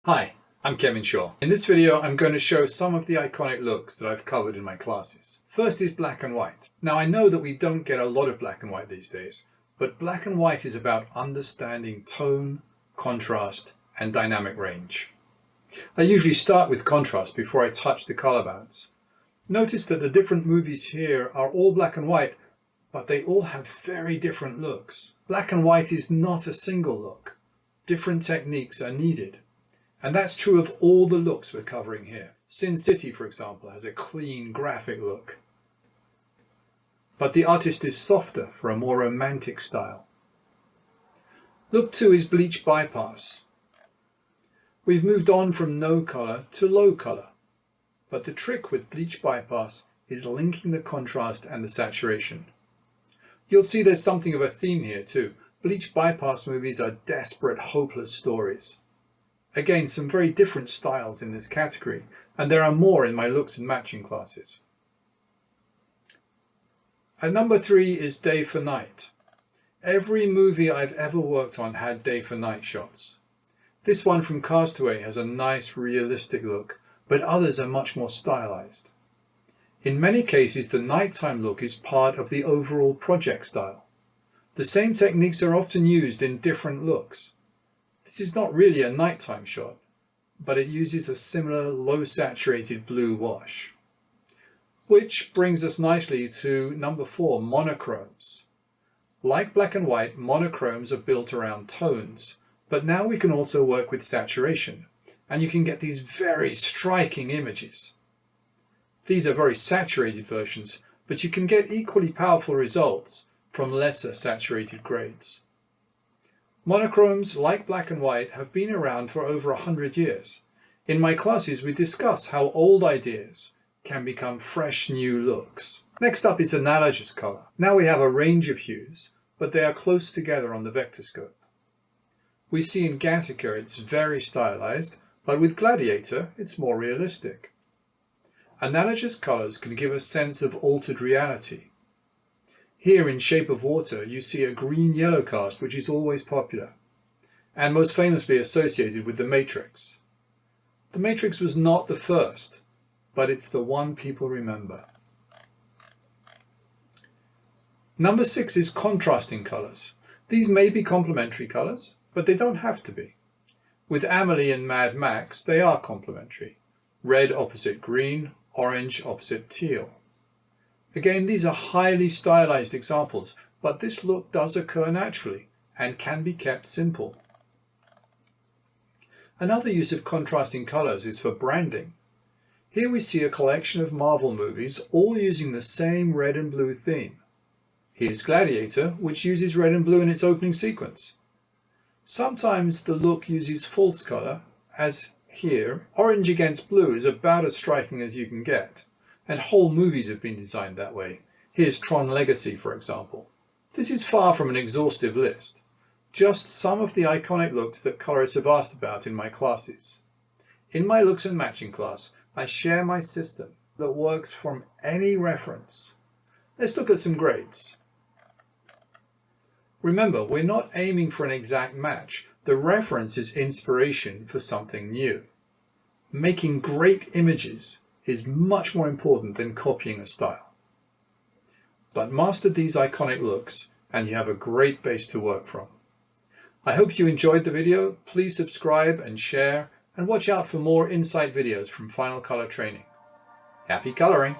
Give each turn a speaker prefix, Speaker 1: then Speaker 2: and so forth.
Speaker 1: Hi, I'm Kevin Shaw. In this video, I'm going to show some of the iconic looks that I've covered in my classes. First is black and white. Now I know that we don't get a lot of black and white these days, but black and white is about understanding tone, contrast, and dynamic range. I usually start with contrast before I touch the color balance. Notice that the different movies here are all black and white, but they all have very different looks. Black and white is not a single look. Different techniques are needed. And that's true of all the looks we're covering here. Sin City, for example, has a clean, graphic look. But the artist is softer for a more romantic style. Look 2 is Bleach Bypass. We've moved on from no color to low color. But the trick with Bleach Bypass is linking the contrast and the saturation. You'll see there's something of a theme here too. Bleach Bypass movies are desperate, hopeless stories. Again, some very different styles in this category, and there are more in my looks and matching classes. And number 3 is day for night. Every movie I've ever worked on had day for night shots. This one from Castaway has a nice realistic look, but others are much more stylized. In many cases, the nighttime look is part of the overall project style. The same techniques are often used in different looks. This is not really a nighttime shot, but it uses a similar low saturated blue wash. Which brings us nicely to number 4, monochromes. Like black and white, monochromes are built around tones, but now we can also work with saturation, and you can get these very striking images. These are very saturated versions, but you can get equally powerful results from lesser saturated grades. Monochromes, like black and white, have been around for over 100 years. In my classes, we discuss how old ideas can become fresh new looks. Next up is analogous color. Now we have a range of hues, but they are close together on the vector scope. We see in Gattaca it's very stylized, but with Gladiator it's more realistic. Analogous colors can give a sense of altered reality. Here in Shape of Water, you see a green-yellow cast, which is always popular, and most famously associated with The Matrix. The Matrix was not the first, but it's the one people remember. Number 6 is contrasting colors. These may be complementary colors, but they don't have to be. With Amelie and Mad Max, they are complementary. Red opposite green, orange opposite teal. Again, these are highly stylized examples, but this look does occur naturally and can be kept simple. Another use of contrasting colors is for branding. Here we see a collection of Marvel movies all using the same red and blue theme. Here's Gladiator, which uses red and blue in its opening sequence. Sometimes the look uses false color, as here, orange against blue is about as striking as you can get. And whole movies have been designed that way. Here's Tron Legacy, for example. This is far from an exhaustive list. Just some of the iconic looks that colorists have asked about in my classes. In my looks and matching class, I share my system that works from any reference. Let's look at some grades. Remember, we're not aiming for an exact match. The reference is inspiration for something new. Making great images is much more important than copying a style. But master these iconic looks and you have a great base to work from. I hope you enjoyed the video. Please subscribe and share, and watch out for more insight videos from Final Color Training. Happy coloring!